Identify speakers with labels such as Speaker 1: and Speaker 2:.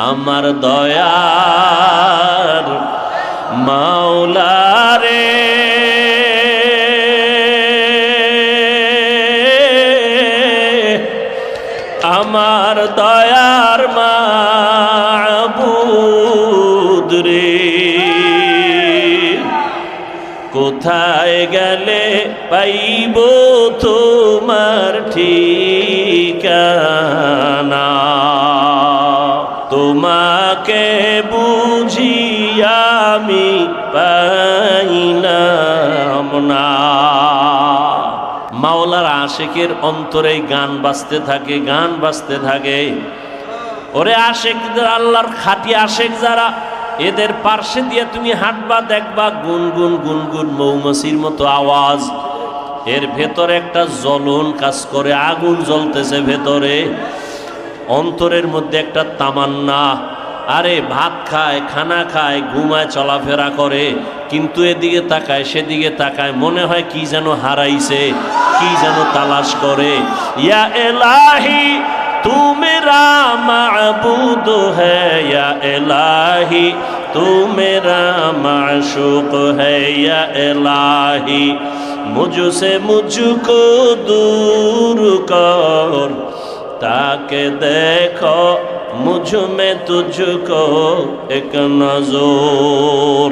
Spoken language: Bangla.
Speaker 1: আমার দয়ার মাওলা রে, আমার দয়ার মাবুদ রে, কোথায় গেলে পাইব তোমার ঠিকানা, তোমাকে বুঝি আমি পাইলাম না। মাওলার আশিকের অন্তরে গান বাজতে থাকে, গান বাজতে থাকে। ওরে আশিক, আল্লাহর খাঁটি আশিক যারা, এদের পার্শ্বে দিয়ে তুমি হাঁটবা, দেখবা গুনগুন গুনগুন মৌমাছির মতো আওয়াজ, এর ভেতরে একটা জ্বলন কাজ করে, আগুন জ্বলতেছে ভেতরে, অন্তরের মধ্যে একটা তামান্না। আরে ভাত খায়, খানা খায়, ঘুমায়, চলাফেরা করে, কিন্তু এদিকে তাকায় সেদিকে তাকায়, মনে হয় কি যেন হারাইছে, কি যেন তালাশ করে। ইয়া এলাহি তু মেরা মাবুদ হ্যায়, ইয়া এলাহি তু মেরা মাশুক হ্যায়, ইয়া এলাহি মুঝসে মুঝকো দূর কর, তাকে দেখো মুঝ में तुझको एक नजर।